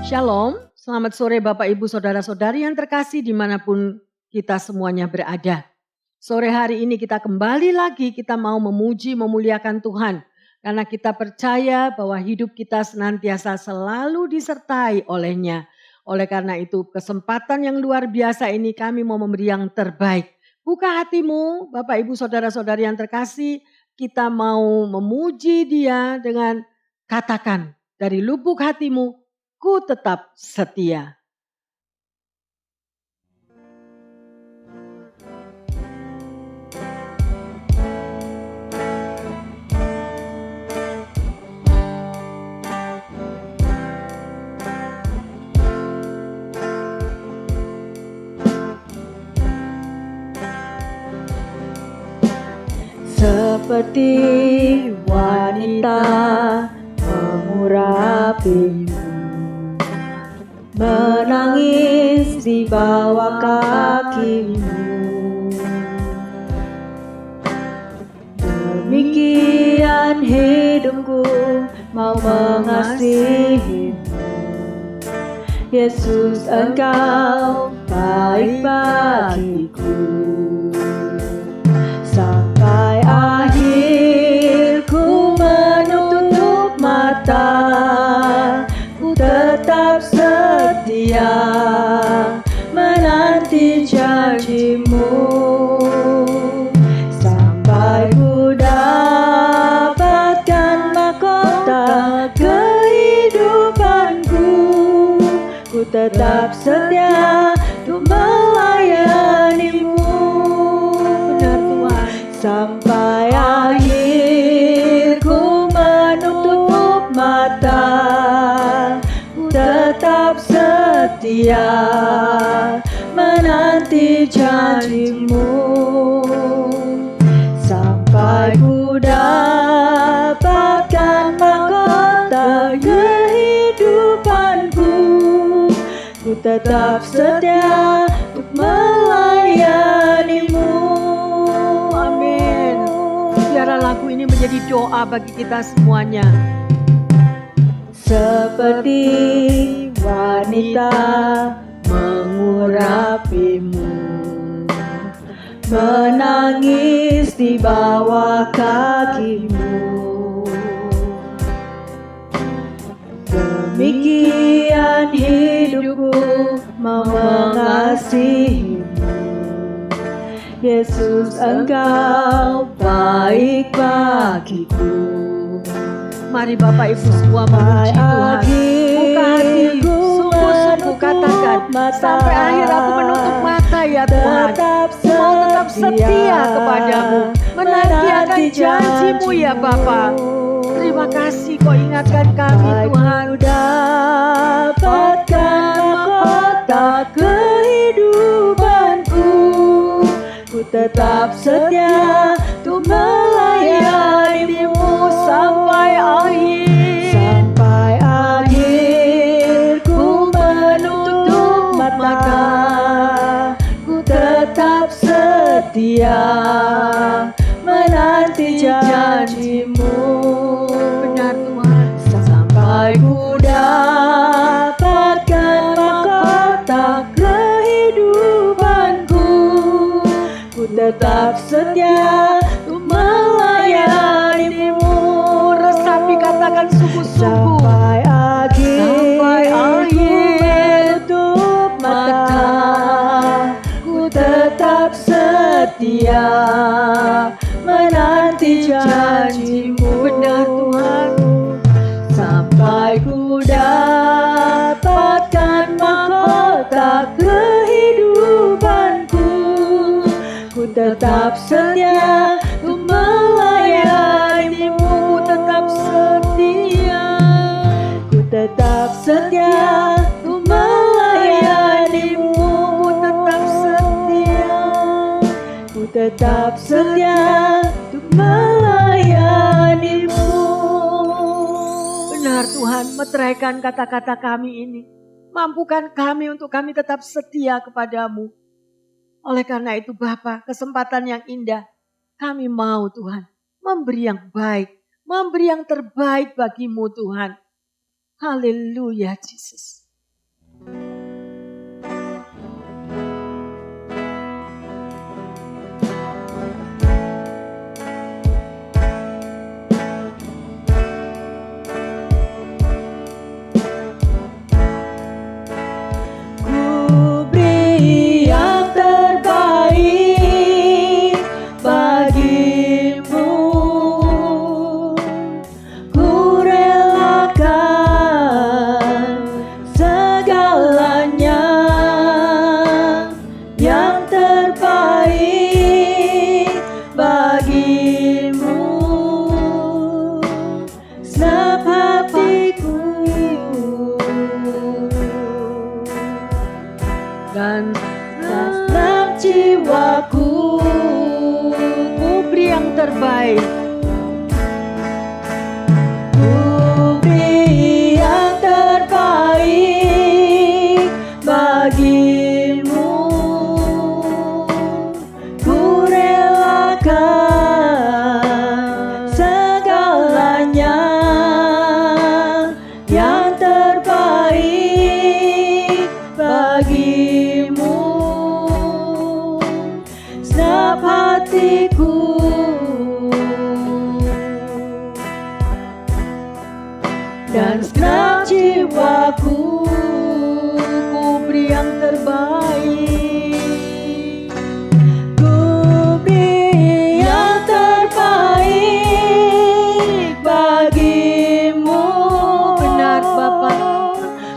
Shalom, selamat sore Bapak Ibu Saudara-saudari yang terkasih dimanapun kita semuanya berada. Sore hari ini kita kembali lagi, kita mau memuji, memuliakan Tuhan. Karena kita percaya bahwa hidup kita senantiasa selalu disertai oleh-Nya. Oleh karena itu kesempatan yang luar biasa ini kami mau memberi yang terbaik. Buka hatimu Bapak Ibu Saudara-saudari yang terkasih, kita mau memuji Dia dengan katakan dari lubuk hatimu, ku tetap setia. Seperti wanita mengurapimu, menangis di bawah kakimu. Demikian hidupku mau mengasihimu. Yesus, Engkau baik bagiku. Sampai akhir ku menutup mata, ku tetap setia menanti janjimu. Sampai ku dapatkan mahkota kehidupanku, ku tetap setia untuk melayanimu. Sampai akhir ku menutup mata, ku tetap setia menanti janjimu. Sampai ku dapatkan mahkota kehidupanku, ku tetap setia untuk melayanimu. Biarlah lagu ini menjadi doa bagi kita semuanya. Seperti wanita mengurapimu, menangis di bawah kakimu. Demikian hidupku mau mengasihimu. Yesus, Engkau baik bagiku. Mari Bapak Ibu semua memuji Tuhan. Buka hati, sungguh-sungguh katakan, sampai akhir aku menutup mata ya Tuhan. Mau tetap setia kepadamu, menanti akan janjimu ya Bapa. Terima kasih kau ingatkan kami Tuhan. Dapatkan mahkota kehidupanku, ku tetap setia untuk melayanimu sampai akhir. Sampai akhir ku menutup mata, ku tetap setia menanti janjimu. Benar Tuhan. Sampai ku dapatkan mahkota kehidupanku, ku tetap setia untuk melayanimu. Resapi katakan sungguh-sungguh. Sampai akhir menutup mata, ku tetap setia menanti janjimu. Benar Tuhan. Sampai ku dapatkan mahkota kehidupanku, ku tetap setia untuk melayanimu. Ku tetap setia, ku tetap setia untuk melayanimu. Ku tetap setia, ku tetap setia untuk melayanimu. Benar Tuhan, meteraikan kata-kata kami ini. Mampukan kami untuk kami tetap setia kepadamu. Oleh karena itu Bapa, kesempatan yang indah. Kami mau Tuhan memberi yang baik, memberi yang terbaik bagimu Tuhan. Haleluya, Yesus. Ku beri yang terbaik bagimu. Ku relakan segalanya, yang terbaik bagimu. Senap hatiku dan senap jiwaku, ku beri yang terbaik. Ku beri yang terbaik bagimu. Ku relakan segalanya, yang terbaik bagimu. Senap hatiku dan senap jiwaku, ku beri yang terbaik. Ku beri yang terbaik bagimu. Benar, Bapa.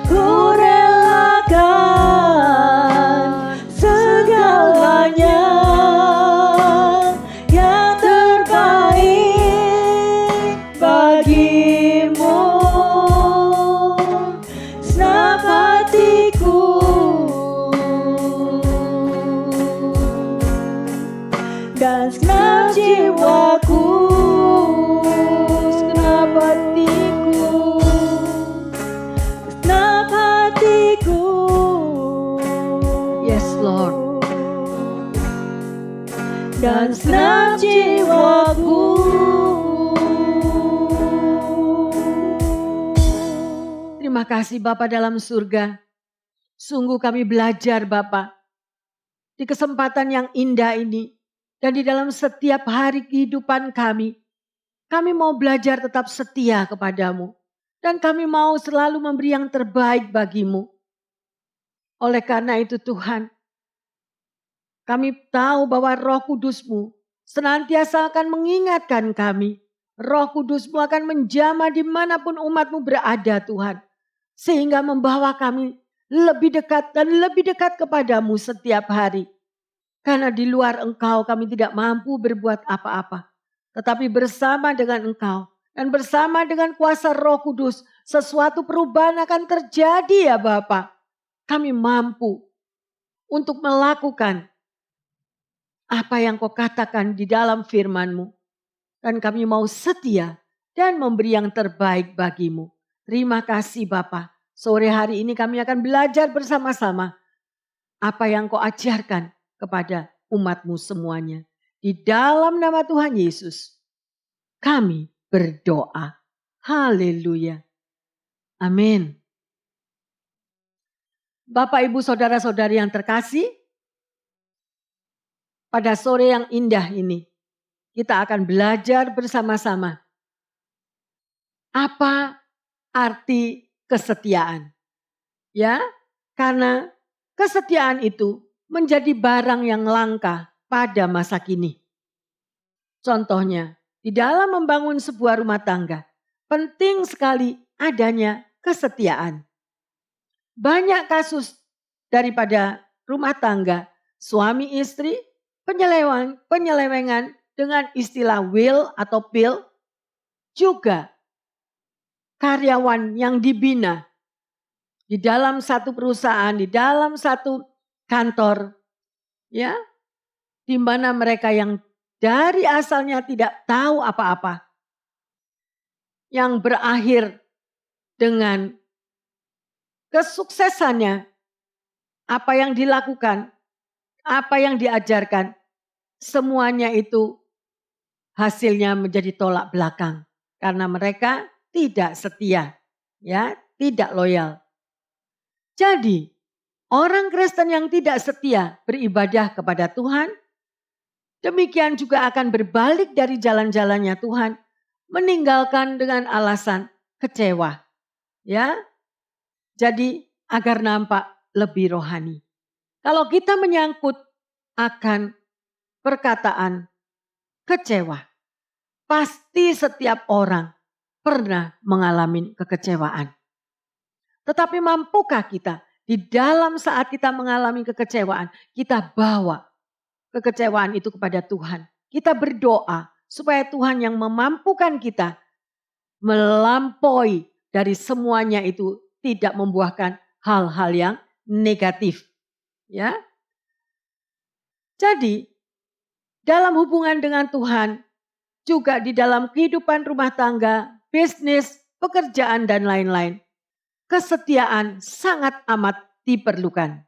Ku relakan segalanya, yang terbaik bagimu. Senap hatiku dan senap jiwaku, senap hatiku, senap hatiku. Yes, Lord. Dan senap jiwaku. Terima kasih Bapa dalam surga. Sungguh kami belajar Bapa di kesempatan yang indah ini. Dan di dalam setiap hari kehidupan kami mau belajar tetap setia kepadamu. Dan kami mau selalu memberi yang terbaik bagimu. Oleh karena itu Tuhan, kami tahu bahwa Roh Kudus-Mu senantiasa akan mengingatkan kami. Roh Kudus-Mu akan menjamah dimanapun umat-Mu berada Tuhan. Sehingga membawa kami lebih dekat dan lebih dekat kepadamu setiap hari. Karena di luar Engkau kami tidak mampu berbuat apa-apa. Tetapi bersama dengan Engkau dan bersama dengan kuasa Roh Kudus, sesuatu perubahan akan terjadi ya Bapa. Kami mampu untuk melakukan apa yang Kau katakan di dalam firman-Mu. Dan kami mau setia dan memberi yang terbaik bagimu. Terima kasih Bapa. Sore hari ini kami akan belajar bersama-sama apa yang Kau ajarkan kepada umat-Mu semuanya. Di dalam nama Tuhan Yesus, kami berdoa. Haleluya. Amin. Bapak, Ibu, Saudara-saudari yang terkasih, pada sore yang indah ini, kita akan belajar bersama-sama apa arti kesetiaan. Ya, karena kesetiaan itu menjadi barang yang langka pada masa kini. Contohnya, di dalam membangun sebuah rumah tangga, penting sekali adanya kesetiaan. Banyak kasus daripada rumah tangga, suami istri, penyelewengan dengan istilah will atau pill, juga karyawan yang dibina di dalam satu perusahaan, di dalam satu kantor, ya, di mana mereka yang dari asalnya tidak tahu apa-apa, yang berakhir dengan kesuksesannya, apa yang dilakukan, apa yang diajarkan, semuanya itu hasilnya menjadi tolak belakang karena mereka tidak setia, ya, tidak loyal. Jadi, orang Kristen yang tidak setia beribadah kepada Tuhan, demikian juga akan berbalik dari jalan-jalannya Tuhan, meninggalkan dengan alasan kecewa. Ya, jadi agar nampak lebih rohani. Kalau kita menyangkut akan perkataan kecewa, pasti setiap orang pernah mengalami kekecewaan. Tetapi mampukah kita di dalam saat kita mengalami kekecewaan, kita bawa kekecewaan itu kepada Tuhan. Kita berdoa supaya Tuhan yang memampukan kita melampaui dari semuanya itu tidak membuahkan hal-hal yang negatif. Ya. Jadi dalam hubungan dengan Tuhan, juga di dalam kehidupan rumah tangga, bisnis, pekerjaan dan lain-lain, kesetiaan sangat amat diperlukan.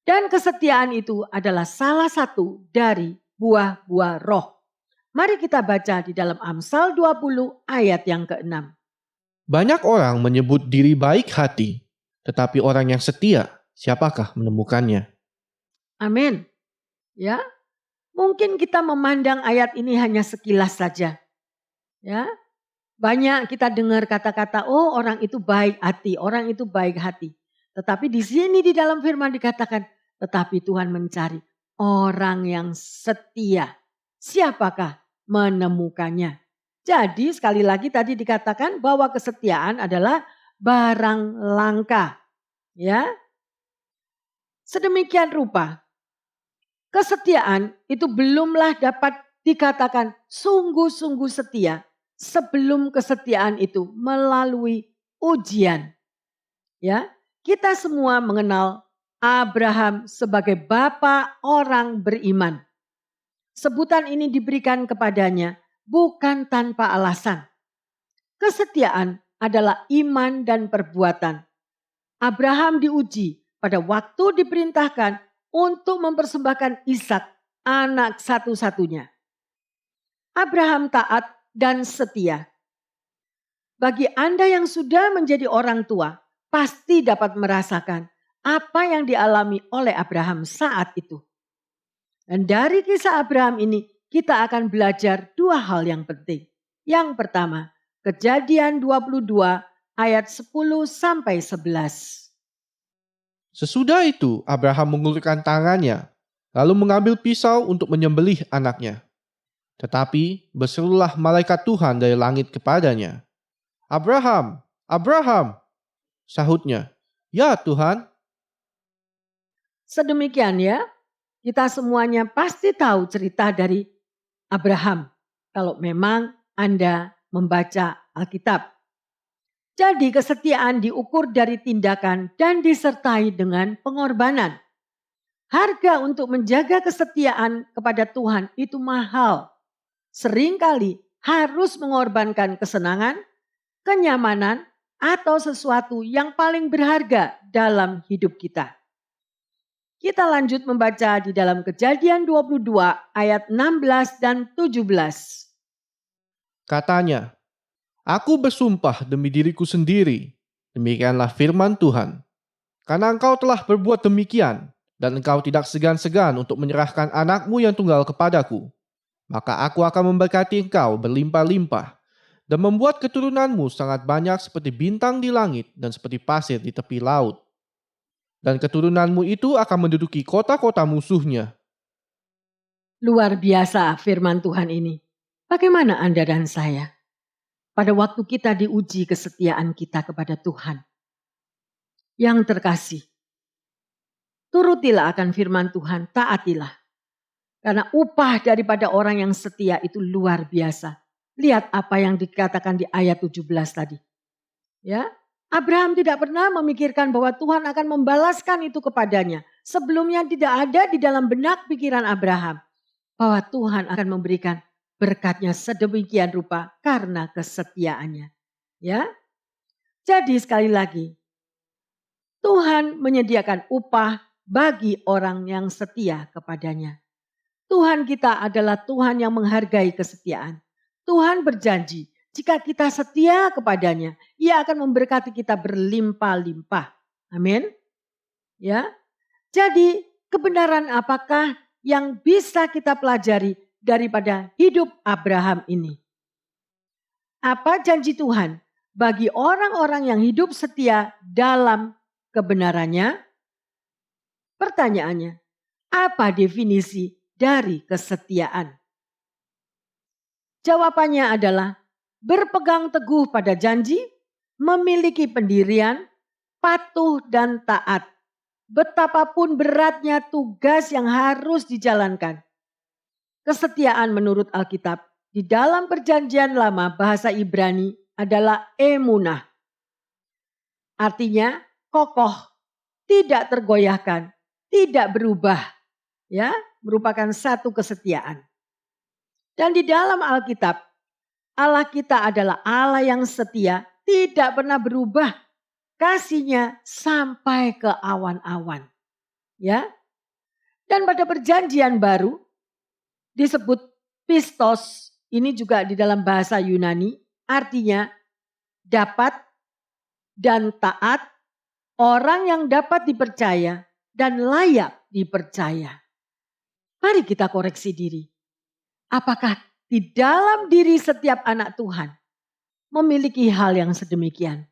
Dan kesetiaan itu adalah salah satu dari buah-buah roh. Mari kita baca di dalam Amsal 20 ayat yang ke-6. Banyak orang menyebut diri baik hati, tetapi orang yang setia, siapakah menemukannya? Amin. Ya, mungkin kita memandang ayat ini hanya sekilas saja. Ya, banyak kita dengar kata-kata, oh orang itu baik hati, orang itu baik hati. Tetapi di sini di dalam firman dikatakan, tetapi Tuhan mencari orang yang setia. Siapakah menemukannya? Jadi sekali lagi tadi dikatakan bahwa kesetiaan adalah barang langka. Ya, sedemikian rupa. Kesetiaan itu belumlah dapat dikatakan sungguh-sungguh setia sebelum kesetiaan itu melalui ujian. Ya, kita semua mengenal Abraham sebagai bapa orang beriman. Sebutan ini diberikan kepadanya bukan tanpa alasan. Kesetiaan adalah iman dan perbuatan. Abraham diuji pada waktu diperintahkan untuk mempersembahkan Ishak, anak satu-satunya. Abraham taat dan setia. Bagi Anda yang sudah menjadi orang tua, pasti dapat merasakan apa yang dialami oleh Abraham saat itu. Dan dari kisah Abraham ini, kita akan belajar dua hal yang penting. Yang pertama, Kejadian 22 ayat 10 sampai 11. Sesudah itu, Abraham mengulurkan tangannya, lalu mengambil pisau untuk menyembelih anaknya. Tetapi berserulah malaikat Tuhan dari langit kepadanya. Abraham, Abraham, sahutnya, ya Tuhan. Sedemikian ya, kita semuanya pasti tahu cerita dari Abraham. Kalau memang Anda membaca Alkitab. Jadi kesetiaan diukur dari tindakan dan disertai dengan pengorbanan. Harga untuk menjaga kesetiaan kepada Tuhan itu mahal. Seringkali harus mengorbankan kesenangan, kenyamanan, atau sesuatu yang paling berharga dalam hidup kita. Kita lanjut membaca di dalam Kejadian 22 ayat 16 dan 17. Katanya, aku bersumpah demi diriku sendiri, demikianlah firman Tuhan. Karena engkau telah berbuat demikian, dan engkau tidak segan-segan untuk menyerahkan anakmu yang tunggal kepadaku, maka aku akan memberkati engkau berlimpah-limpah, dan membuat keturunanmu sangat banyak seperti bintang di langit dan seperti pasir di tepi laut. Dan keturunanmu itu akan menduduki kota-kota musuhnya. Luar biasa firman Tuhan ini. Bagaimana Anda dan saya? Pada waktu kita diuji kesetiaan kita kepada Tuhan. Yang terkasih, turutilah akan firman Tuhan, taatilah. Karena upah daripada orang yang setia itu luar biasa. Lihat apa yang dikatakan di ayat 17 tadi. Ya, Abraham tidak pernah memikirkan bahwa Tuhan akan membalaskan itu kepadanya. Sebelumnya tidak ada di dalam benak pikiran Abraham bahwa Tuhan akan memberikan berkatnya sedemikian rupa karena kesetiaannya. Ya. Jadi sekali lagi, Tuhan menyediakan upah bagi orang yang setia kepadanya. Tuhan kita adalah Tuhan yang menghargai kesetiaan. Tuhan berjanji, jika kita setia kepadanya, Ia akan memberkati kita berlimpah-limpah. Amin. Ya. Jadi, kebenaran apakah yang bisa kita pelajari daripada hidup Abraham ini? Apa janji Tuhan bagi orang-orang yang hidup setia dalam kebenarannya? Pertanyaannya, apa definisi dari kesetiaan? Jawabannya adalah berpegang teguh pada janji, memiliki pendirian, patuh dan taat. Betapapun beratnya tugas yang harus dijalankan. Kesetiaan menurut Alkitab di dalam perjanjian lama bahasa Ibrani adalah emunah. Artinya kokoh, tidak tergoyahkan, tidak berubah. Ya, merupakan satu kesetiaan. Dan di dalam Alkitab, Allah kita adalah Allah yang setia, tidak pernah berubah. Kasihnya sampai ke awan-awan. Ya. Dan pada perjanjian baru disebut pistos, ini juga di dalam bahasa Yunani, artinya dapat dan taat, orang yang dapat dipercaya dan layak dipercaya. Mari kita koreksi diri. Apakah di dalam diri setiap anak Tuhan memiliki hal yang sedemikian?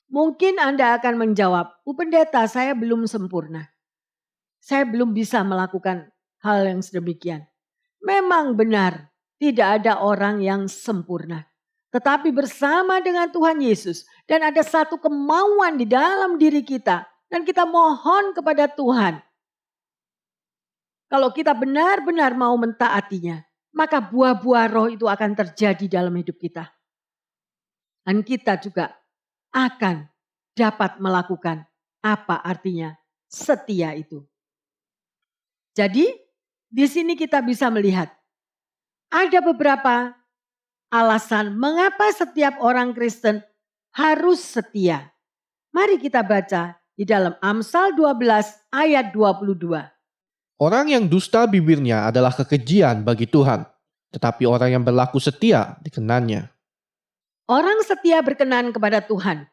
Mungkin Anda akan menjawab, pendeta, saya belum sempurna. Saya belum bisa melakukan hal yang sedemikian. Memang benar, tidak ada orang yang sempurna. Tetapi bersama dengan Tuhan Yesus dan ada satu kemauan di dalam diri kita. Dan kita mohon kepada Tuhan. Kalau kita benar-benar mau mentaatinya, maka buah-buah roh itu akan terjadi dalam hidup kita. Dan kita juga akan dapat melakukan apa artinya setia itu. Jadi di sini kita bisa melihat ada beberapa alasan mengapa setiap orang Kristen harus setia. Mari kita baca di dalam Amsal 12 ayat 22. Orang yang dusta bibirnya adalah kekejian bagi Tuhan, tetapi orang yang berlaku setia dikenannya. Orang setia berkenan kepada Tuhan.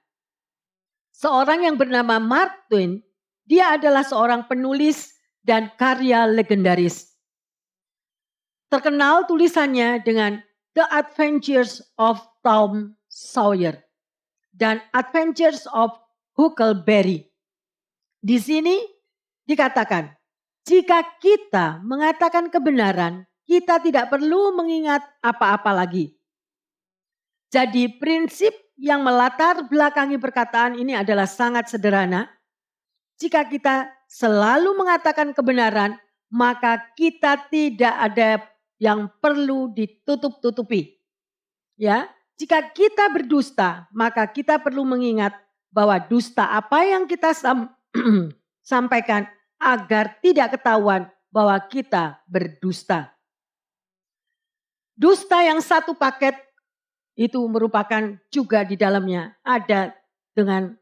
Seorang yang bernama Mark Twain, dia adalah seorang penulis dan karya legendaris. Terkenal tulisannya dengan The Adventures of Tom Sawyer dan Adventures of Huckleberry. Di sini dikatakan, jika kita mengatakan kebenaran, kita tidak perlu mengingat apa-apa lagi. Jadi prinsip yang melatar belakangi perkataan ini adalah sangat sederhana. Jika kita selalu mengatakan kebenaran, maka kita tidak ada yang perlu ditutup-tutupi. Ya, jika kita berdusta, maka kita perlu mengingat bahwa dusta apa yang kita sampaikan agar tidak ketahuan bahwa kita berdusta. Dusta yang satu paket itu merupakan juga di dalamnya ada dengan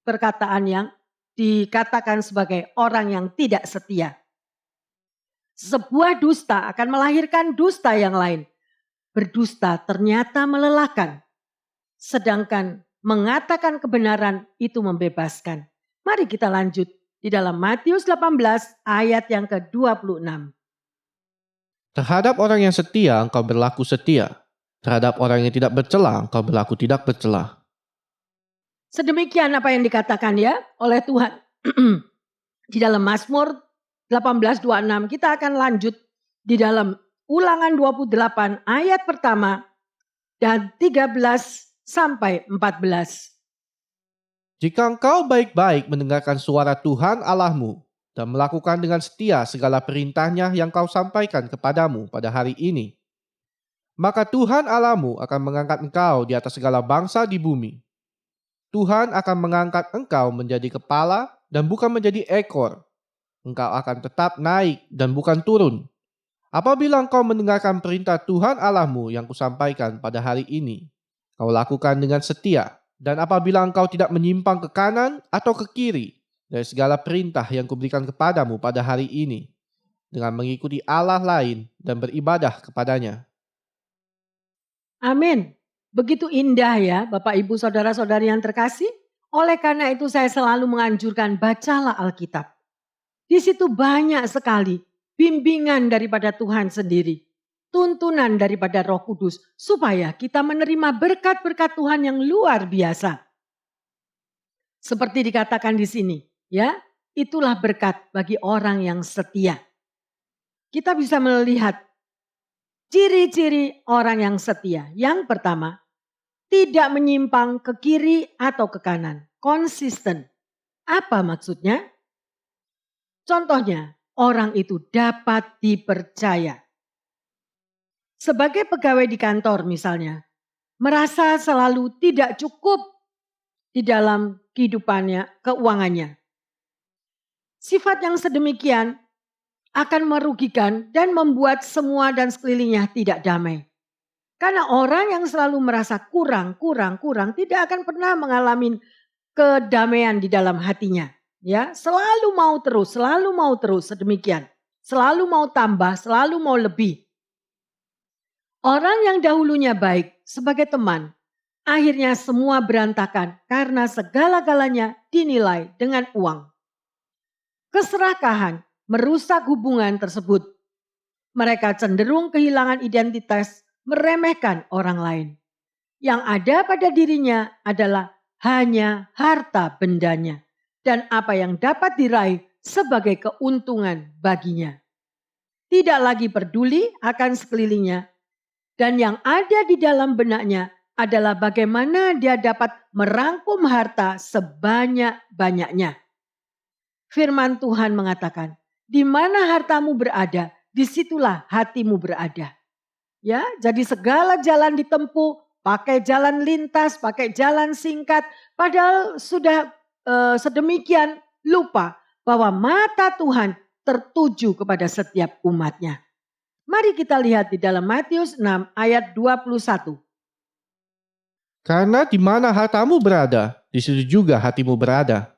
perkataan yang dikatakan sebagai orang yang tidak setia. Sebuah dusta akan melahirkan dusta yang lain. Berdusta ternyata melelahkan. Sedangkan mengatakan kebenaran itu membebaskan. Mari kita lanjut di dalam Matius 18 ayat yang ke-26. Terhadap orang yang setia, engkau berlaku setia. Terhadap orang yang tidak bercela, engkau berlaku tidak bercela. Sedemikian apa yang dikatakan ya oleh Tuhan. Di dalam Mazmur 18:26 kita akan lanjut di dalam Ulangan 28 ayat pertama dan 13 sampai 14. Jika engkau baik-baik mendengarkan suara Tuhan Allahmu dan melakukan dengan setia segala perintahnya yang kau sampaikan kepadamu pada hari ini, maka Tuhan Allahmu akan mengangkat engkau di atas segala bangsa di bumi. Tuhan akan mengangkat engkau menjadi kepala dan bukan menjadi ekor. Engkau akan tetap naik dan bukan turun. Apabila engkau mendengarkan perintah Tuhan Allahmu yang kusampaikan pada hari ini, kau lakukan dengan setia. Dan apabila engkau tidak menyimpang ke kanan atau ke kiri dari segala perintah yang kuberikan kepadamu pada hari ini, dengan mengikuti Allah lain dan beribadah kepadanya. Amin. Begitu indah ya Bapak Ibu Saudara-saudari yang terkasih. Oleh karena itu saya selalu menganjurkan bacalah Alkitab. Di situ banyak sekali bimbingan daripada Tuhan sendiri. Tuntunan daripada Roh Kudus supaya kita menerima berkat-berkat Tuhan yang luar biasa. Seperti dikatakan di sini, ya, itulah berkat bagi orang yang setia. Kita bisa melihat ciri-ciri orang yang setia. Yang pertama, tidak menyimpang ke kiri atau ke kanan, konsisten. Apa maksudnya? Contohnya, orang itu dapat dipercaya. Sebagai pegawai di kantor misalnya, merasa selalu tidak cukup di dalam kehidupannya, keuangannya. Sifat yang sedemikian akan merugikan dan membuat semua dan sekelilingnya tidak damai. Karena orang yang selalu merasa kurang tidak akan pernah mengalami kedamaian di dalam hatinya. Ya, selalu mau terus sedemikian. Selalu mau tambah, selalu mau lebih. Orang yang dahulunya baik sebagai teman, akhirnya semua berantakan karena segala-galanya dinilai dengan uang. Keserakahan merusak hubungan tersebut. Mereka cenderung kehilangan identitas, meremehkan orang lain. Yang ada pada dirinya adalah hanya harta bendanya dan apa yang dapat diraih sebagai keuntungan baginya. Tidak lagi peduli akan sekelilingnya. Dan yang ada di dalam benaknya adalah bagaimana dia dapat merangkum harta sebanyak-banyaknya. Firman Tuhan mengatakan, di mana hartamu berada, disitulah hatimu berada. Ya, jadi segala jalan ditempuh, pakai jalan lintas, pakai jalan singkat, padahal sudah sedemikian lupa bahwa mata Tuhan tertuju kepada setiap umatnya. Mari kita lihat di dalam Matius 6 ayat 21. Karena di mana hartamu berada, di situ juga hatimu berada.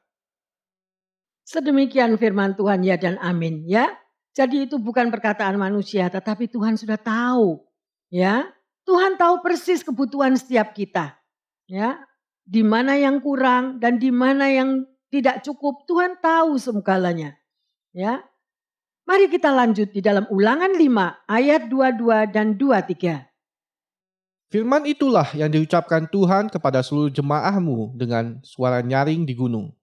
Sedemikian firman Tuhan, ya dan amin, ya. Jadi itu bukan perkataan manusia, tetapi Tuhan sudah tahu, ya. Tuhan tahu persis kebutuhan setiap kita, ya. Di mana yang kurang dan di mana yang tidak cukup, Tuhan tahu semuanya, ya. Mari kita lanjut di dalam Ulangan 5 ayat 22 dan 23. Firman itulah yang diucapkan Tuhan kepada seluruh jemaahmu dengan suara nyaring di gunung.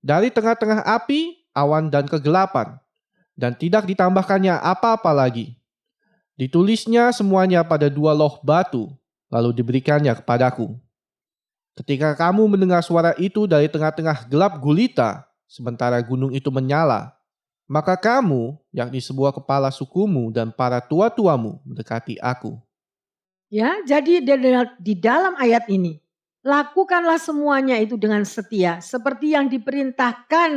Dari tengah-tengah api, awan dan kegelapan, dan tidak ditambahkannya apa-apa lagi. Ditulisnya semuanya pada 2 loh batu, lalu diberikannya kepadaku. Ketika kamu mendengar suara itu dari tengah-tengah gelap gulita, sementara gunung itu menyala, maka kamu, yakni sebuah kepala sukumu dan para tua-tuamu mendekati aku. Ya, jadi di dalam ayat ini, lakukanlah semuanya itu dengan setia, seperti yang diperintahkan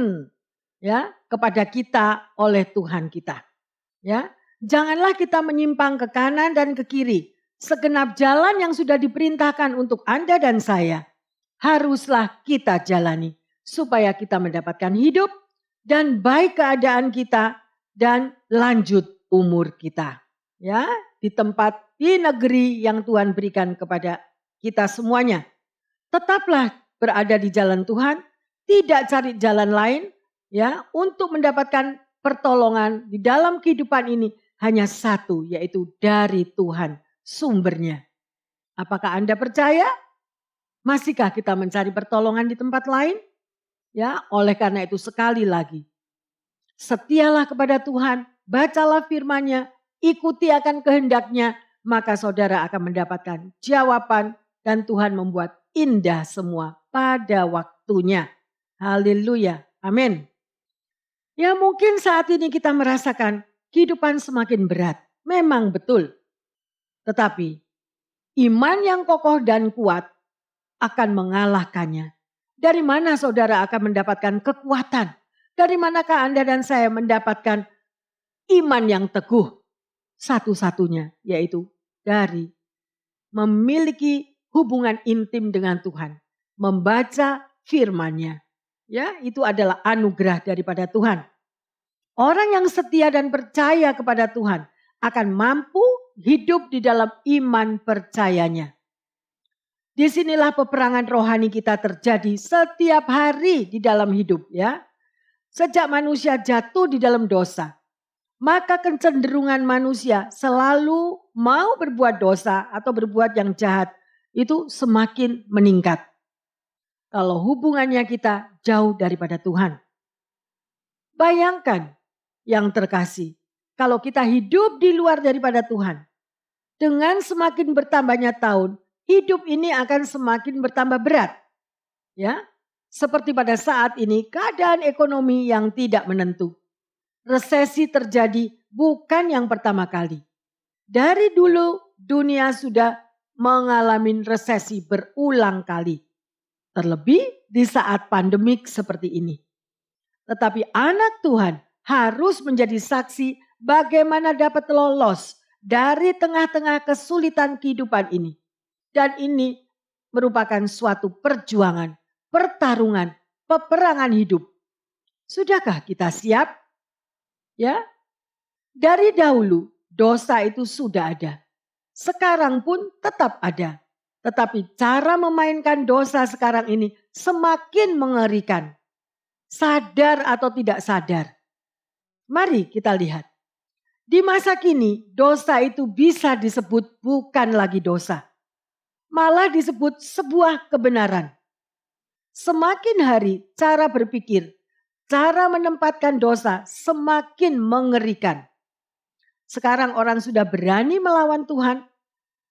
ya kepada kita oleh Tuhan kita. Ya, janganlah kita menyimpang ke kanan dan ke kiri. Segenap jalan yang sudah diperintahkan untuk Anda dan saya, haruslah kita jalani supaya kita mendapatkan hidup dan baik keadaan kita dan lanjut umur kita. Ya, di tempat, di negeri yang Tuhan berikan kepada kita semuanya. Tetaplah berada di jalan Tuhan, tidak cari jalan lain, ya, untuk mendapatkan pertolongan di dalam kehidupan ini hanya satu, yaitu dari Tuhan sumbernya. Apakah Anda percaya? Masihkah kita mencari pertolongan di tempat lain? Ya, oleh karena itu sekali lagi, setialah kepada Tuhan, bacalah firman-Nya, ikuti akan kehendak-Nya, maka saudara akan mendapatkan jawaban dan Tuhan membuat indah semua pada waktunya. Haleluya, amin. Ya mungkin saat ini kita merasakan kehidupan semakin berat, memang betul. Tetapi iman yang kokoh dan kuat akan mengalahkannya. Dari mana saudara akan mendapatkan kekuatan? Dari manakah Anda dan saya mendapatkan iman yang teguh? Satu-satunya yaitu dari memiliki hubungan intim dengan Tuhan. Membaca firman-Nya. Ya, itu adalah anugerah daripada Tuhan. Orang yang setia dan percaya kepada Tuhan akan mampu hidup di dalam iman percayanya. Disinilah peperangan rohani kita terjadi setiap hari di dalam hidup ya. Sejak manusia jatuh di dalam dosa, maka kecenderungan manusia selalu mau berbuat dosa atau berbuat yang jahat itu semakin meningkat. Kalau hubungannya kita jauh daripada Tuhan. Bayangkan yang terkasih, kalau kita hidup di luar daripada Tuhan, dengan semakin bertambahnya tahun, hidup ini akan semakin bertambah berat. Ya, seperti pada saat ini keadaan ekonomi yang tidak menentu. Resesi terjadi bukan yang pertama kali. Dari dulu dunia sudah mengalami resesi berulang kali. Terlebih di saat pandemik seperti ini. Tetapi anak Tuhan harus menjadi saksi bagaimana dapat lolos dari tengah-tengah kesulitan kehidupan ini. Dan ini merupakan suatu perjuangan, pertarungan, peperangan hidup. Sudahkah kita siap? Ya, dari dahulu dosa itu sudah ada. Sekarang pun tetap ada. Tetapi cara memainkan dosa sekarang ini semakin mengerikan. Sadar atau tidak sadar. Mari kita lihat. Di masa kini dosa itu bisa disebut bukan lagi dosa. Malah disebut sebuah kebenaran. Semakin hari cara berpikir, cara menempatkan dosa semakin mengerikan. Sekarang orang sudah berani melawan Tuhan.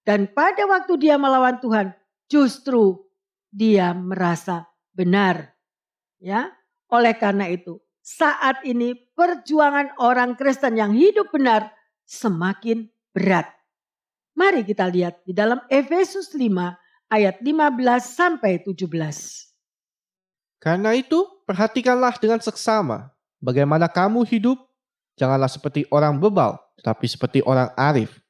Dan pada waktu dia melawan Tuhan, justru dia merasa benar. Ya, oleh karena itu, saat ini perjuangan orang Kristen yang hidup benar semakin berat. Mari kita lihat di dalam Efesus 5 ayat 15 sampai 17. Karena itu, perhatikanlah dengan seksama bagaimana kamu hidup. Janganlah seperti orang bebal, tetapi seperti orang arif.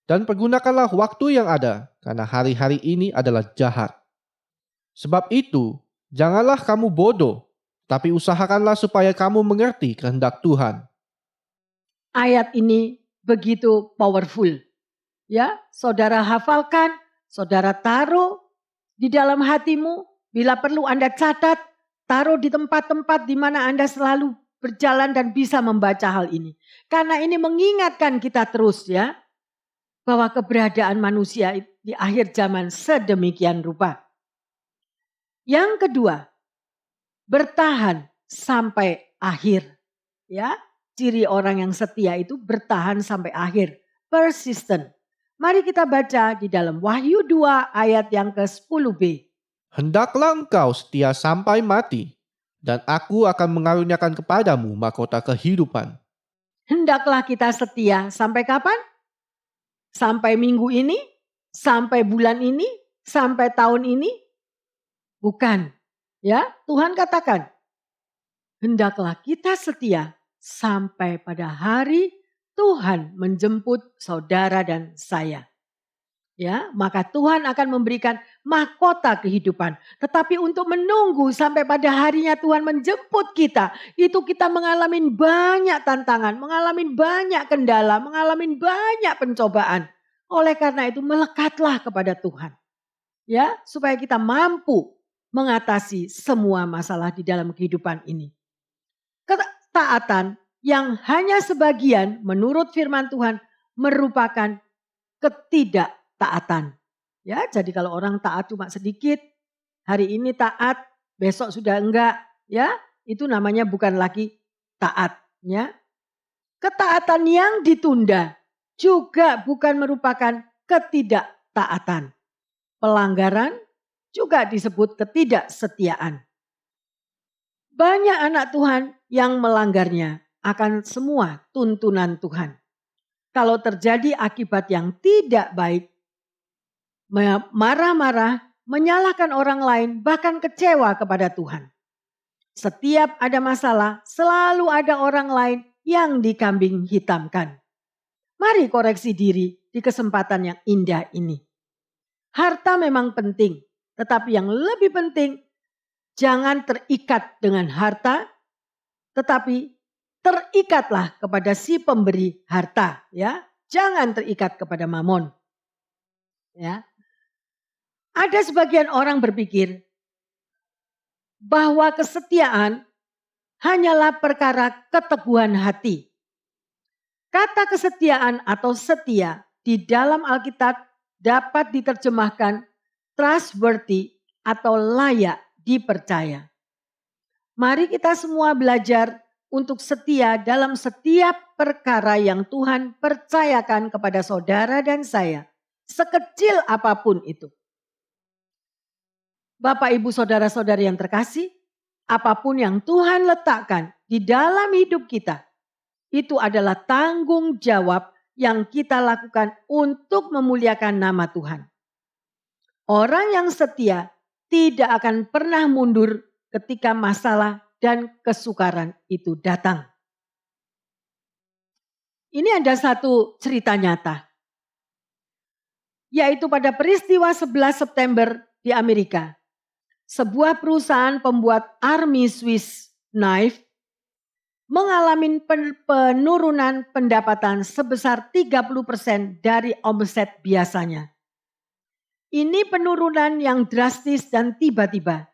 Dan pergunakanlah waktu yang ada, karena hari-hari ini adalah jahat. Sebab itu, janganlah kamu bodoh, tapi usahakanlah supaya kamu mengerti kehendak Tuhan. Ayat ini begitu powerful. Ya, saudara hafalkan, saudara taruh di dalam hatimu. Bila perlu Anda catat, taruh di tempat-tempat di mana Anda selalu berjalan dan bisa membaca hal ini. Karena ini mengingatkan kita terus ya, bahwa keberadaan manusia di akhir zaman sedemikian rupa. Yang kedua, bertahan sampai akhir. Ya, ciri orang yang setia itu bertahan sampai akhir, persistent. Mari kita baca di dalam Wahyu 2 ayat yang ke-10b. Hendaklah engkau setia sampai mati, dan aku akan mengaruniakan kepadamu mahkota kehidupan. Hendaklah kita setia sampai kapan? Sampai minggu ini? Sampai bulan ini? Sampai tahun ini? Bukan. Ya, Tuhan katakan, hendaklah kita setia sampai pada hari Tuhan menjemput saudara dan saya. Ya, maka Tuhan akan memberikan mahkota kehidupan. Tetapi untuk menunggu sampai pada harinya Tuhan menjemput kita, itu kita mengalami banyak tantangan, mengalami banyak kendala, mengalami banyak pencobaan. Oleh karena itu melekatlah kepada Tuhan. Ya, supaya kita mampu mengatasi semua masalah di dalam kehidupan ini. Ketaatan yang hanya sebagian menurut firman Tuhan merupakan ketidaktaatan. Ya, jadi kalau orang taat cuma sedikit, hari ini taat, besok sudah enggak, ya, itu namanya bukan lagi taat, ya. Ketaatan yang ditunda juga bukan merupakan ketidaktaatan. Pelanggaran juga disebut ketidaksetiaan. Banyak anak Tuhan yang melanggarnya akan semua tuntunan Tuhan. Kalau terjadi akibat yang tidak baik, marah-marah, menyalahkan orang lain, bahkan kecewa kepada Tuhan. Setiap ada masalah, selalu ada orang lain yang dikambing hitamkan. Mari koreksi diri di kesempatan yang indah ini. Harta memang penting, tetapi yang lebih penting, jangan terikat dengan harta, tetapi terikatlah kepada si pemberi harta, ya. Jangan terikat kepada mamon. Ya. Ada sebagian orang berpikir bahwa kesetiaan hanyalah perkara keteguhan hati. Kata kesetiaan atau setia di dalam Alkitab dapat diterjemahkan trustworthy atau layak dipercaya. Mari kita semua belajar untuk setia dalam setiap perkara yang Tuhan percayakan kepada saudara dan saya, sekecil apapun itu. Bapak, Ibu, saudara-saudari yang terkasih, apapun yang Tuhan letakkan di dalam hidup kita, itu adalah tanggung jawab yang kita lakukan untuk memuliakan nama Tuhan. Orang yang setia tidak akan pernah mundur ketika masalah dan kesukaran itu datang. Ini ada satu cerita nyata, yaitu pada peristiwa 11 September di Amerika. Sebuah perusahaan pembuat army Swiss knife mengalami penurunan pendapatan sebesar 30% dari omset biasanya. Ini penurunan yang drastis dan tiba-tiba.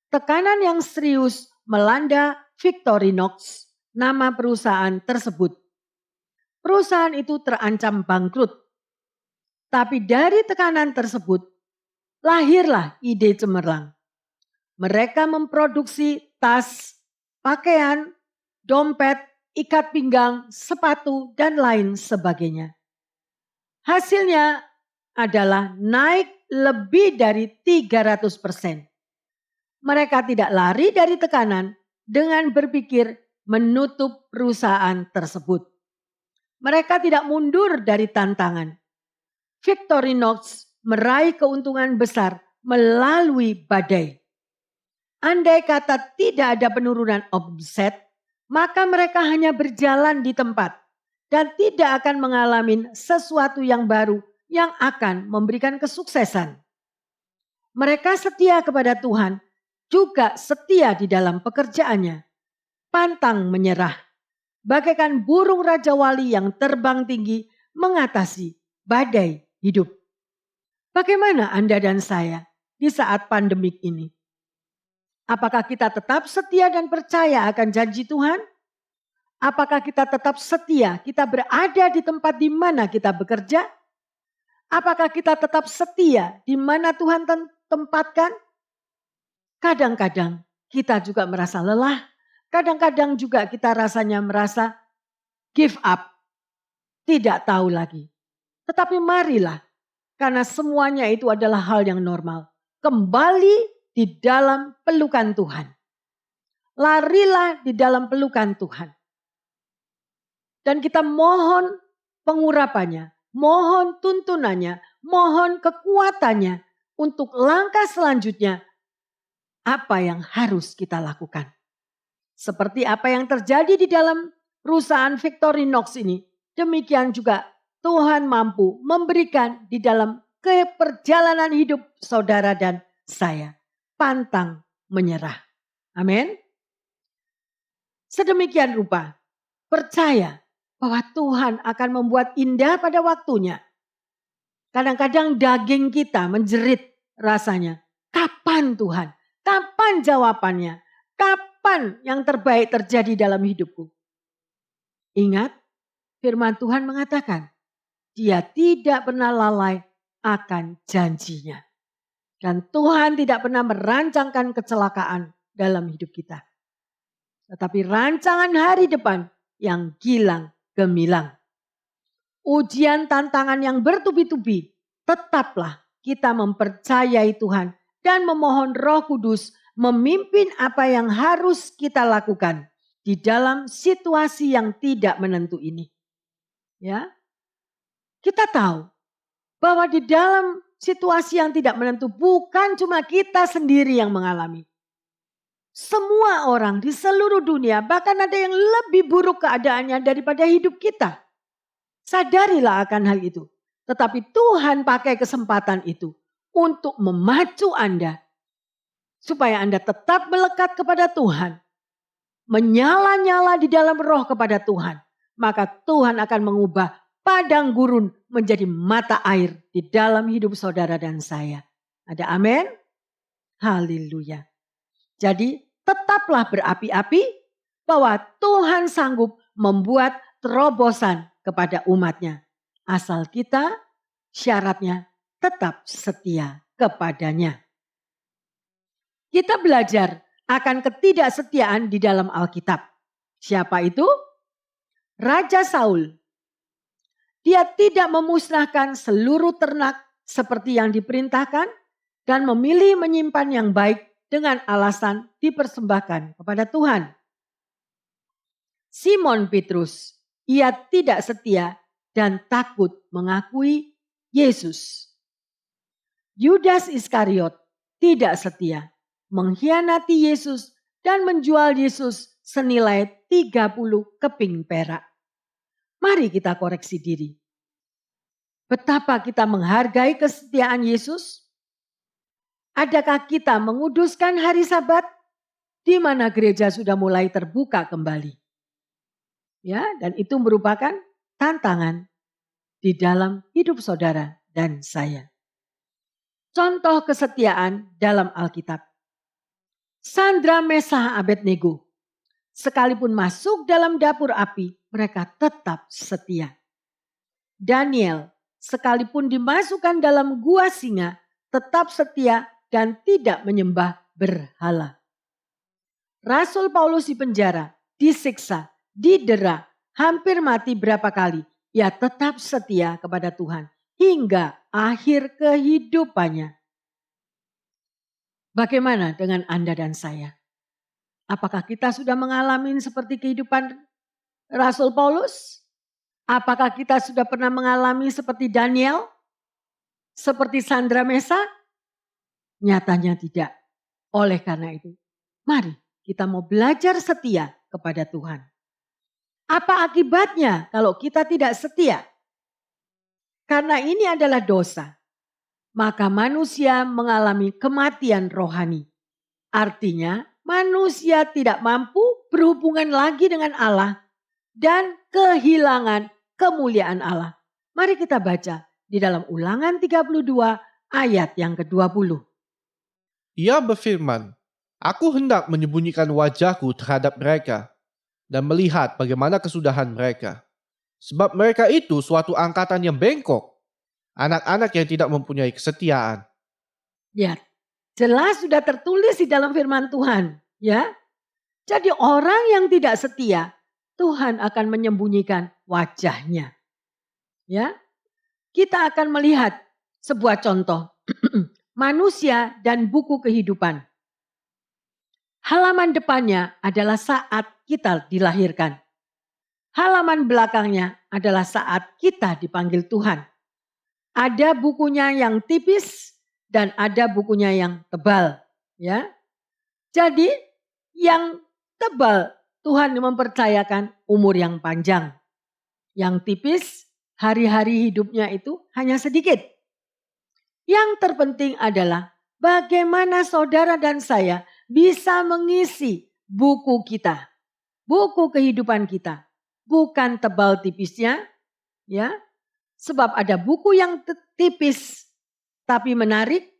Tekanan yang serius melanda Victorinox, nama perusahaan tersebut. Perusahaan itu terancam bangkrut. Tapi dari tekanan tersebut, lahirlah ide cemerlang. Mereka memproduksi tas, pakaian, dompet, ikat pinggang, sepatu, dan lain sebagainya. Hasilnya adalah naik lebih dari 300%. Mereka tidak lari dari tekanan dengan berpikir menutup perusahaan tersebut. Mereka tidak mundur dari tantangan. Victorinox meraih keuntungan besar melalui badai. Andai kata tidak ada penurunan omset, maka mereka hanya berjalan di tempat dan tidak akan mengalami sesuatu yang baru yang akan memberikan kesuksesan. Mereka setia kepada Tuhan, juga setia di dalam pekerjaannya. Pantang menyerah, bagaikan burung Raja Wali yang terbang tinggi mengatasi badai hidup. Bagaimana Anda dan saya di saat pandemik ini? Apakah kita tetap setia dan percaya akan janji Tuhan? Apakah kita tetap setia kita berada di tempat di mana kita bekerja? Apakah kita tetap setia di mana Tuhan tempatkan? Kadang-kadang kita juga merasa lelah. Kadang-kadang juga kita rasanya merasa give up. Tidak tahu lagi. Tetapi marilah, karena semuanya itu adalah hal yang normal. Kembali di dalam pelukan Tuhan. Larilah di dalam pelukan Tuhan. Dan kita mohon pengurapannya, mohon tuntunannya, mohon kekuatannya untuk langkah selanjutnya apa yang harus kita lakukan. Seperti apa yang terjadi di dalam perusahaan Victorinox ini, demikian juga Tuhan mampu memberikan di dalam perjalanan hidup saudara dan saya. Pantang menyerah. Amin. Sedemikian rupa, percaya bahwa Tuhan akan membuat indah pada waktunya. Kadang-kadang daging kita menjerit rasanya. Kapan Tuhan? Kapan jawabannya? Kapan yang terbaik terjadi dalam hidupku? Ingat, firman Tuhan mengatakan, Dia tidak pernah lalai akan janjinya. Dan Tuhan tidak pernah merancangkan kecelakaan dalam hidup kita. Tetapi rancangan hari depan yang gilang gemilang. Ujian tantangan yang bertubi-tubi, tetaplah kita mempercayai Tuhan dan memohon Roh Kudus memimpin apa yang harus kita lakukan di dalam situasi yang tidak menentu ini. Ya. Kita tahu bahwa di dalam situasi yang tidak menentu bukan cuma kita sendiri yang mengalami. Semua orang di seluruh dunia, bahkan ada yang lebih buruk keadaannya daripada hidup kita. Sadarilah akan hal itu. Tetapi Tuhan pakai kesempatan itu untuk memacu Anda. Supaya Anda tetap melekat kepada Tuhan. Menyala-nyala di dalam roh kepada Tuhan. Maka Tuhan akan mengubah padang gurun menjadi mata air di dalam hidup saudara dan saya. Ada amin? Haleluya. Jadi tetaplah berapi-api bahwa Tuhan sanggup membuat terobosan kepada umatnya. Asal kita syaratnya tetap setia kepadanya. Kita belajar akan ketidaksetiaan di dalam Alkitab. Siapa itu? Raja Saul. Dia tidak memusnahkan seluruh ternak seperti yang diperintahkan dan memilih menyimpan yang baik dengan alasan dipersembahkan kepada Tuhan. Simon Petrus, ia tidak setia dan takut mengakui Yesus. Yudas Iskariot tidak setia, mengkhianati Yesus dan menjual Yesus senilai 30 keping perak. Mari kita koreksi diri. Betapa kita menghargai kesetiaan Yesus? Adakah kita menguduskan hari Sabat di mana gereja sudah mulai terbuka kembali? Ya, dan itu merupakan tantangan di dalam hidup saudara dan saya. Contoh kesetiaan dalam Alkitab. Sandra, Mesah, Abednego. Sekalipun masuk dalam dapur api, mereka tetap setia. Daniel, sekalipun dimasukkan dalam gua singa, tetap setia dan tidak menyembah berhala. Rasul Paulus di penjara, disiksa, didera, hampir mati berapa kali. Ia tetap setia kepada Tuhan hingga akhir kehidupannya. Bagaimana dengan Anda dan saya? Apakah kita sudah mengalami seperti kehidupan Rasul Paulus? Apakah kita sudah pernah mengalami seperti Daniel? Seperti Sandra, Mesah? Nyatanya tidak. Oleh karena itu, mari kita mau belajar setia kepada Tuhan. Apa akibatnya kalau kita tidak setia? Karena ini adalah dosa. Maka manusia mengalami kematian rohani. Artinya manusia tidak mampu berhubungan lagi dengan Allah dan kehilangan kemuliaan Allah. Mari kita baca di dalam Ulangan 32 ayat yang ke-20. Ia berfirman, "Aku hendak menyembunyikan wajahku terhadap mereka dan melihat bagaimana kesudahan mereka. Sebab mereka itu suatu angkatan yang bengkok, anak-anak yang tidak mempunyai kesetiaan." Ya, jelas sudah tertulis di dalam firman Tuhan, ya. Jadi orang yang tidak setia, Tuhan akan menyembunyikan wajahnya. Ya. Kita akan melihat sebuah contoh manusia dan buku kehidupan. Halaman depannya adalah saat kita dilahirkan. Halaman belakangnya adalah saat kita dipanggil Tuhan. Ada bukunya yang tipis dan ada bukunya yang tebal, ya. Jadi yang tebal Tuhan mempercayakan umur yang panjang. Yang tipis hari-hari hidupnya itu hanya sedikit. Yang terpenting adalah bagaimana saudara dan saya bisa mengisi buku kita. Buku kehidupan kita. Bukan tebal tipisnya, ya. Sebab ada buku yang tipis tapi menarik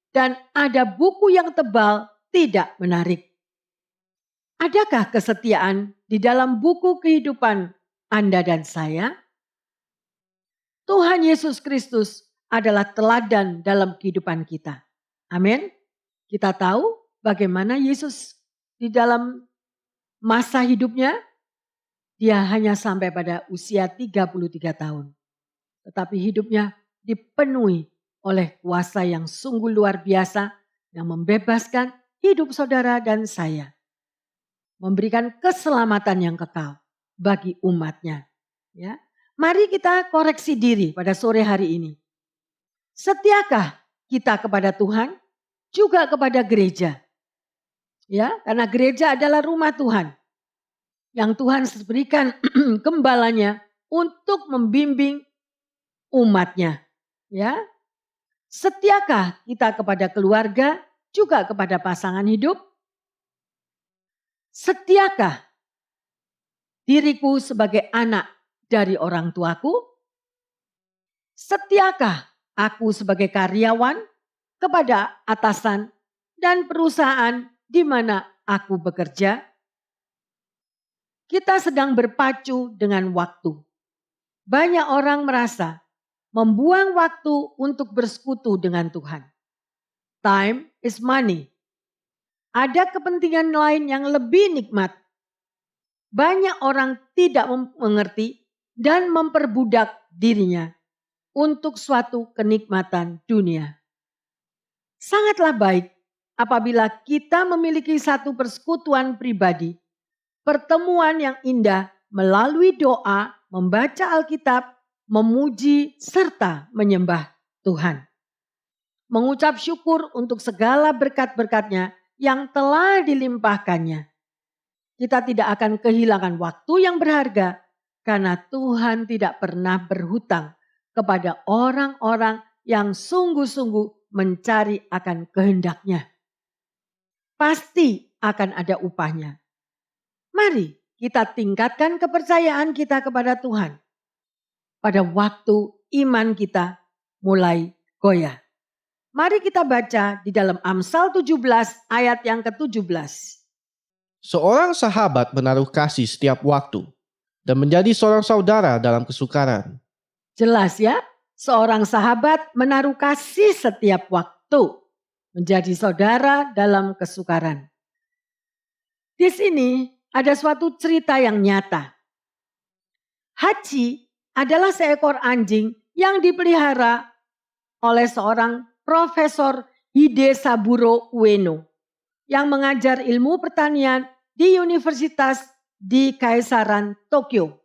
dan ada buku yang tebal tidak menarik. Adakah kesetiaan di dalam buku kehidupan Anda dan saya? Tuhan Yesus Kristus adalah teladan dalam kehidupan kita. Amin. Kita tahu bagaimana Yesus di dalam masa hidupnya, dia hanya sampai pada usia 33 tahun. Tetapi hidupnya dipenuhi oleh kuasa yang sungguh luar biasa yang membebaskan hidup saudara dan saya. Memberikan keselamatan yang kekal bagi umatnya. Ya. Mari kita koreksi diri pada sore hari ini. Setiakah kita kepada Tuhan? Juga kepada gereja. Ya, karena gereja adalah rumah Tuhan. Yang Tuhan berikan gembalanya untuk membimbing umatnya. Ya. Setiakah kita kepada keluarga? Juga kepada pasangan hidup? Setiakah diriku sebagai anak dari orang tuaku? Setiakah aku sebagai karyawan kepada atasan dan perusahaan di mana aku bekerja. Kita sedang berpacu dengan waktu. Banyak orang merasa membuang waktu untuk bersekutu dengan Tuhan. Time is money. Ada kepentingan lain yang lebih nikmat. Banyak orang tidak mengerti dan memperbudak dirinya untuk suatu kenikmatan dunia. Sangatlah baik apabila kita memiliki satu persekutuan pribadi, pertemuan yang indah melalui doa, membaca Alkitab, memuji serta menyembah Tuhan. Mengucap syukur untuk segala berkat-berkat-Nya yang telah dilimpahkannya. Kita tidak akan kehilangan waktu yang berharga karena Tuhan tidak pernah berhutang kepada orang-orang yang sungguh-sungguh mencari akan kehendak-Nya. Pasti akan ada upahnya. Mari kita tingkatkan kepercayaan kita kepada Tuhan. Pada waktu iman kita mulai goyah. Mari kita baca di dalam Amsal 17 ayat yang ke-17. Seorang sahabat menaruh kasih setiap waktu dan menjadi seorang saudara dalam kesukaran. Jelas ya, seorang sahabat menaruh kasih setiap waktu, menjadi saudara dalam kesukaran. Di sini ada suatu cerita yang nyata. Hachi adalah seekor anjing yang dipelihara oleh seorang Profesor Hidesaburo Ueno yang mengajar ilmu pertanian di Universitas di Kaisaran Tokyo.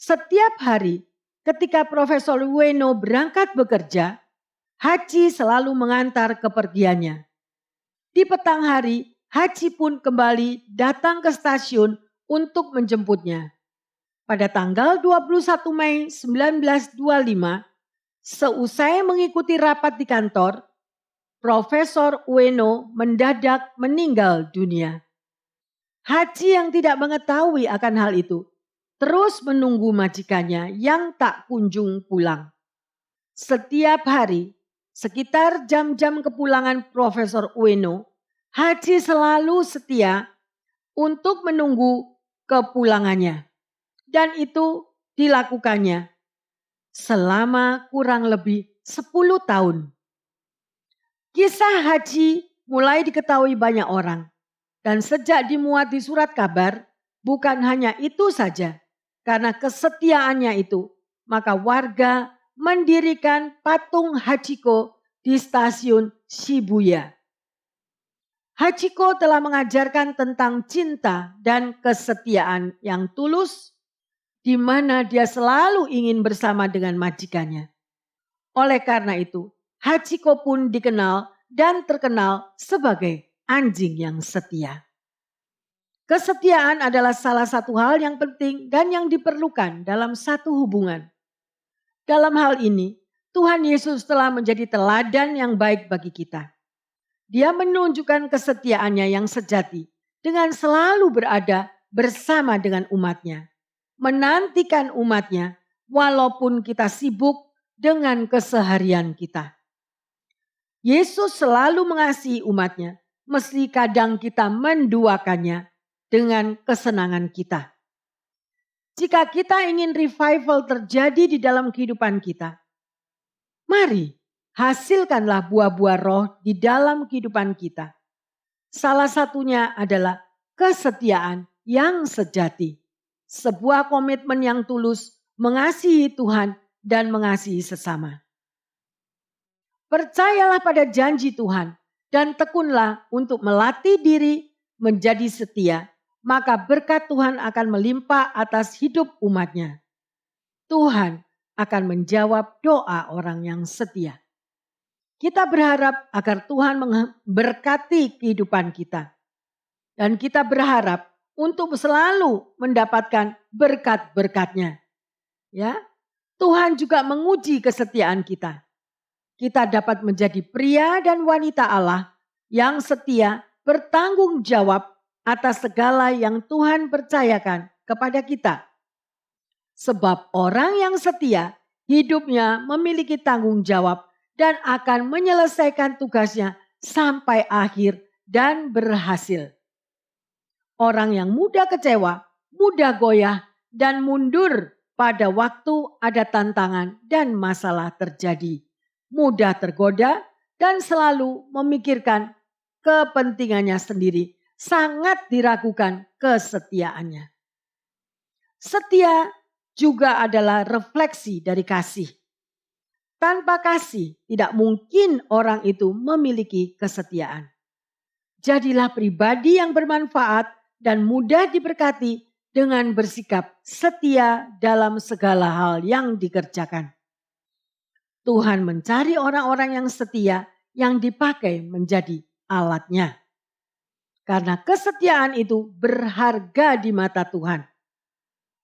Setiap hari ketika Profesor Ueno berangkat bekerja, Hachi selalu mengantar kepergiannya. Di petang hari, Hachi pun kembali datang ke stasiun untuk menjemputnya. Pada tanggal 21 Mei 1925, seusai mengikuti rapat di kantor, Profesor Ueno mendadak meninggal dunia. Hachi yang tidak mengetahui akan hal itu, terus menunggu majikannya yang tak kunjung pulang. Setiap hari, sekitar jam-jam kepulangan Profesor Ueno, Hachi selalu setia untuk menunggu kepulangannya. Dan itu dilakukannya selama kurang lebih 10 tahun. Kisah Hachi mulai diketahui banyak orang. Dan sejak dimuat di surat kabar, bukan hanya itu saja. Karena kesetiaannya itu, maka warga mendirikan patung Hachiko di stasiun Shibuya. Hachiko telah mengajarkan tentang cinta dan kesetiaan yang tulus, di mana dia selalu ingin bersama dengan majikannya. Oleh karena itu, Hachiko pun dikenal dan terkenal sebagai anjing yang setia. Kesetiaan adalah salah satu hal yang penting dan yang diperlukan dalam satu hubungan. Dalam hal ini, Tuhan Yesus telah menjadi teladan yang baik bagi kita. Dia menunjukkan kesetiaannya yang sejati dengan selalu berada bersama dengan umatnya. Menantikan umatnya walaupun kita sibuk dengan keseharian kita. Yesus selalu mengasihi umatnya, meski kadang kita menduakannya dengan kesenangan kita. Jika kita ingin revival terjadi di dalam kehidupan kita, mari hasilkanlah buah-buah roh di dalam kehidupan kita. Salah satunya adalah kesetiaan yang sejati. Sebuah komitmen yang tulus mengasihi Tuhan dan mengasihi sesama. Percayalah pada janji Tuhan dan tekunlah untuk melatih diri menjadi setia, maka berkat Tuhan akan melimpah atas hidup umatnya. Tuhan akan menjawab doa orang yang setia. Kita berharap agar Tuhan memberkati kehidupan kita. Dan kita berharap untuk selalu mendapatkan berkat-berkat-Nya. Ya, Tuhan juga menguji kesetiaan kita. Kita dapat menjadi pria dan wanita Allah yang setia bertanggung jawab atas segala yang Tuhan percayakan kepada kita. Sebab orang yang setia hidupnya memiliki tanggung jawab dan akan menyelesaikan tugasnya sampai akhir dan berhasil. Orang yang mudah kecewa, mudah goyah, dan mundur pada waktu ada tantangan dan masalah terjadi. Mudah tergoda dan selalu memikirkan kepentingannya sendiri. Sangat diragukan kesetiaannya. Setia juga adalah refleksi dari kasih. Tanpa kasih, tidak mungkin orang itu memiliki kesetiaan. Jadilah pribadi yang bermanfaat dan mudah diberkati dengan bersikap setia dalam segala hal yang dikerjakan. Tuhan mencari orang-orang yang setia yang dipakai menjadi alatnya. Karena kesetiaan itu berharga di mata Tuhan.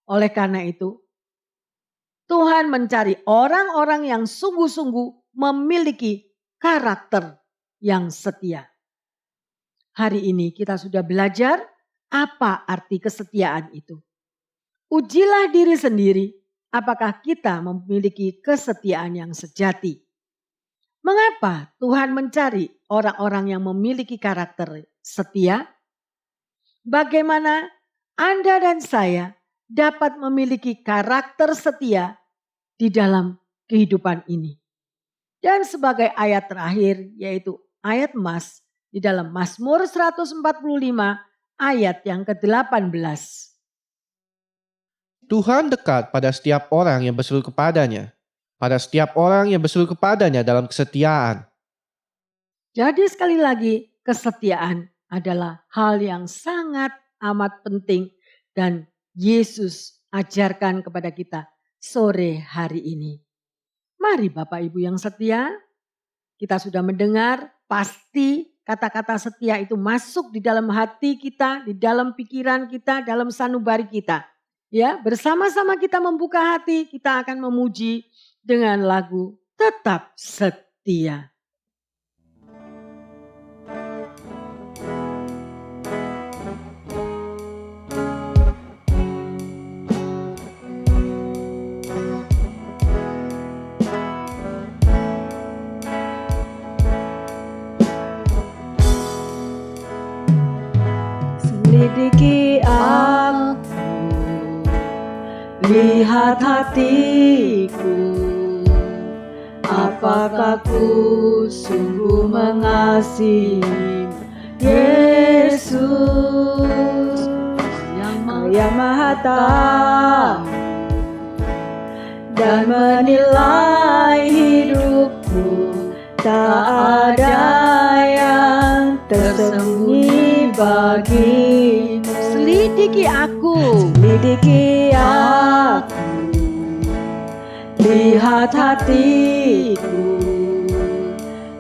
Oleh karena itu, Tuhan mencari orang-orang yang sungguh-sungguh memiliki karakter yang setia. Hari ini kita sudah belajar apa arti kesetiaan itu. Ujilah diri sendiri, apakah kita memiliki kesetiaan yang sejati. Mengapa Tuhan mencari orang-orang yang memiliki karakter setia? Bagaimana Anda dan saya dapat memiliki karakter setia di dalam kehidupan ini? Dan sebagai ayat terakhir, yaitu ayat emas di dalam Mazmur 145 ayat yang ke-18. Tuhan dekat pada setiap orang yang berseru kepadanya, pada setiap orang yang berseru kepadanya dalam kesetiaan. Jadi sekali lagi, kesetiaan adalah hal yang sangat amat penting dan Yesus ajarkan kepada kita sore hari ini. Mari Bapak Ibu yang setia, kita sudah mendengar pasti kata-kata setia itu masuk di dalam hati kita, di dalam pikiran kita, dalam sanubari kita. Ya, bersama-sama kita membuka hati, kita akan memuji dengan lagu Tetap Setia. Selidiki aku, lihat hatiku, apakah ku sungguh mengasihi Yesus yang Maha Tahu dan menilai hidupku, tak ada yang tersembunyi bagimu. Selidiki aku, Selidiki aku, lihat hatiku,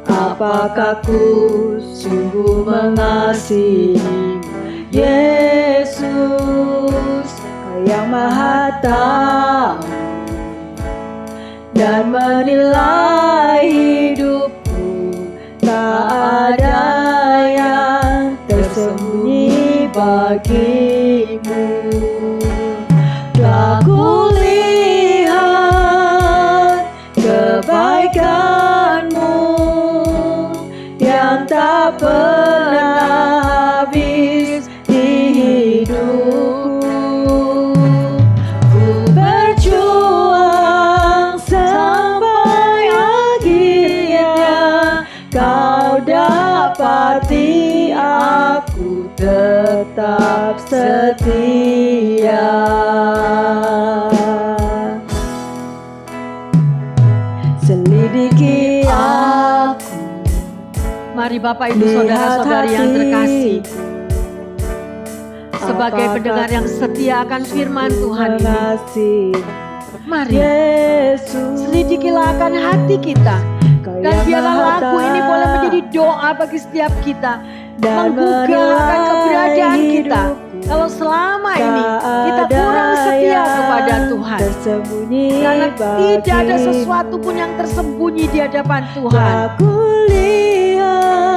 apakah ku sungguh mengasihi Yesus, Kau yang Maha Tahu dan menilai hidupku, tak ada yang tersembunyi bagimu. Telah kulihat kebaikanmu yang tak pernah habis di hidupku. Ku berjuang sampai akhirnya, Kau dapati aku tetap setia. Selidiki aku, mari Bapak Ibu saudara-saudari yang terkasih, sebagai pendengar yang setia akan firman Tuhan ini, mari selidikilah akan hati kita. Dan biarlah lagu ini boleh menjadi doa bagi setiap kita, menggugah akan keberadaan kita. Kalau selama ini kita kurang setia kepada Tuhan, karena tidak ada sesuatu pun yang tersembunyi di hadapan Tuhan. Aku lihat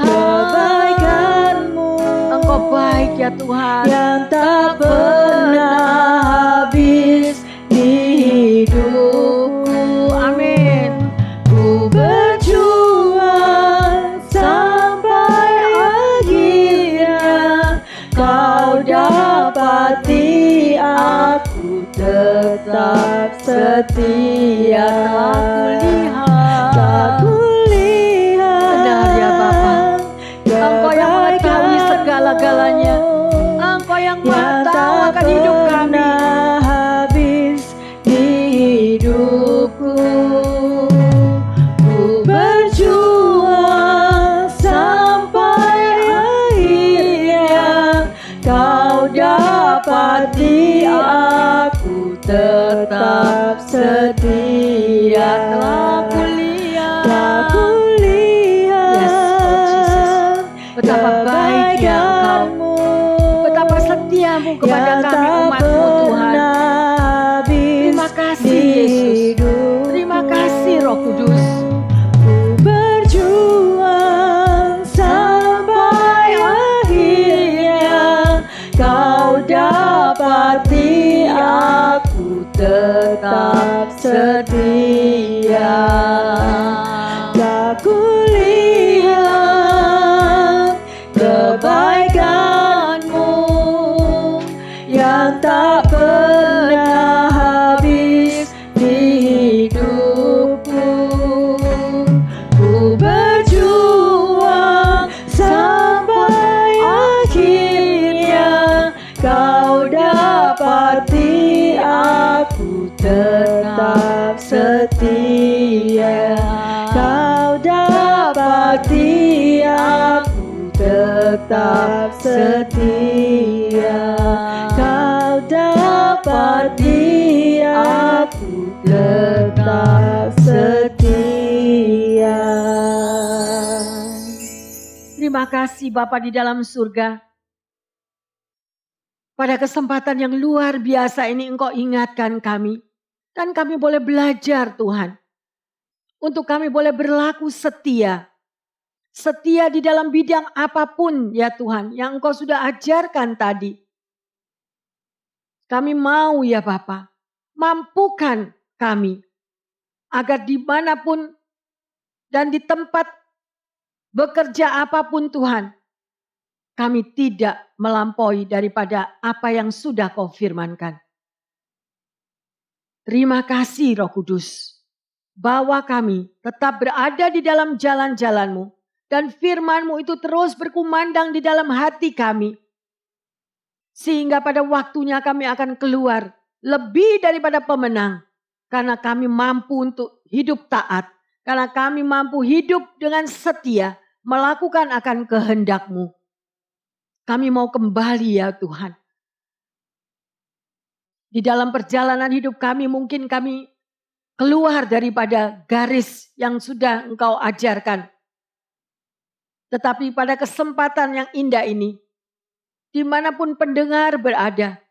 kebaikanmu, Engkau baik ya Tuhan, yang tak pernah habis di hidupku. Amin. Kau dapati aku tetap setia. Telah kulihat benar ya Bapa, Engkau yang mengetahui segala-galanya, Engkau yang Maha tahu akan hidup kami. Habis di hidupku, ku berjuang sampai akhirnya. Kau dapati aku tetap setia. Telah kulihat, Yes, Lord Jesus. Betapa baiknya Engkau, betapa setiamu kepada kami umat-Mu Tuhan. Terima kasih Yesus, terima kasih Roh Kudus. Ku berjuang sampai akhirnya. Kau dapati aku tetap setia. Tak kulihat kebaikan-Mu yang tak pernah habis di hidupku. Ku berjuang sampai akhirnya. Kau dapati aku tetap setia. Kau dapati aku tetap setia. Kau dapati aku tetap setia. Terima kasih Bapa di dalam surga. Pada kesempatan yang luar biasa ini Engkau ingatkan kami. Dan kami boleh belajar Tuhan. Untuk kami boleh berlaku setia. Setia di dalam bidang apapun ya Tuhan yang Engkau sudah ajarkan tadi. Kami mau ya Bapa, mampukan kami. Agar dimanapun dan di tempat bekerja apapun Tuhan. Kami tidak melampaui daripada apa yang sudah Kau firmankan. Terima kasih Roh Kudus. Bahwa kami tetap berada di dalam jalan-jalan-Mu. Dan firman-Mu itu terus berkumandang di dalam hati kami. Sehingga pada waktunya kami akan keluar lebih daripada pemenang. Karena kami mampu untuk hidup taat. Karena kami mampu hidup dengan setia. Melakukan akan kehendak-Mu. Kami mau kembali ya Tuhan. Di dalam perjalanan hidup kami mungkin kami keluar daripada garis yang sudah Engkau ajarkan. Tetapi pada kesempatan yang indah ini, dimanapun pendengar berada,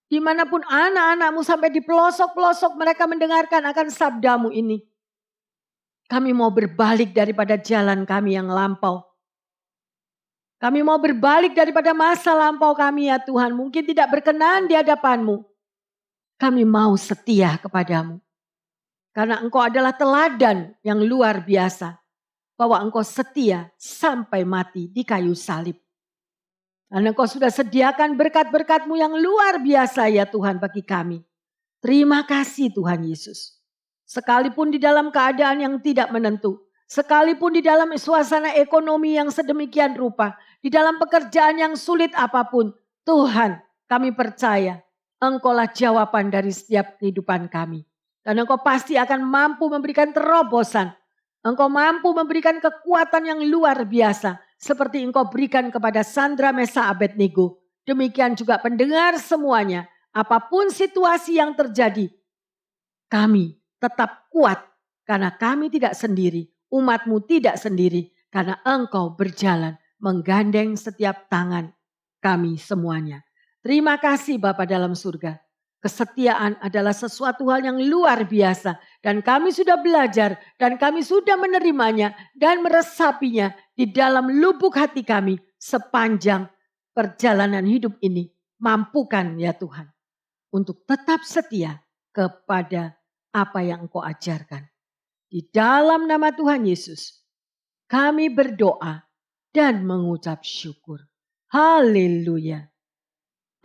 dimanapun anak-anak-Mu sampai di pelosok-pelosok mereka mendengarkan akan sabda-Mu ini. Kami mau berbalik daripada jalan kami yang lampau. Kami mau berbalik daripada masa lampau kami ya Tuhan. Mungkin tidak berkenan di hadapan-Mu. Kami mau setia kepada-Mu. Karena Engkau adalah teladan yang luar biasa. Bahwa Engkau setia sampai mati di kayu salib. Dan Engkau sudah sediakan berkat-berkat-Mu yang luar biasa ya Tuhan bagi kami. Terima kasih Tuhan Yesus. Sekalipun di dalam keadaan yang tidak menentu. Sekalipun di dalam suasana ekonomi yang sedemikian rupa. Di dalam pekerjaan yang sulit apapun. Tuhan, kami percaya Engkaulah jawaban dari setiap kehidupan kami. Dan Engkau pasti akan mampu memberikan terobosan. Engkau mampu memberikan kekuatan yang luar biasa. Seperti Engkau berikan kepada Sandra Mesa Abednego. Demikian juga pendengar semuanya. Apapun situasi yang terjadi. Kami tetap kuat. Karena kami tidak sendiri. Umat-Mu tidak sendiri. Karena Engkau berjalan menggandeng setiap tangan kami semuanya. Terima kasih Bapa dalam surga. Kesetiaan adalah sesuatu hal yang luar biasa. Dan kami sudah belajar dan kami sudah menerimanya dan meresapinya di dalam lubuk hati kami sepanjang perjalanan hidup ini. Mampukan ya Tuhan untuk tetap setia kepada apa yang Engkau ajarkan. Di dalam nama Tuhan Yesus kami berdoa dan mengucap syukur. Haleluya.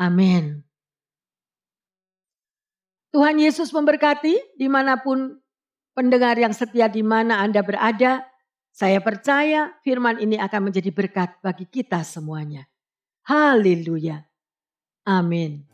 Amin. Tuhan Yesus memberkati dimanapun pendengar yang setia di mana Anda berada. Saya percaya firman ini akan menjadi berkat bagi kita semuanya. Haleluya. Amin.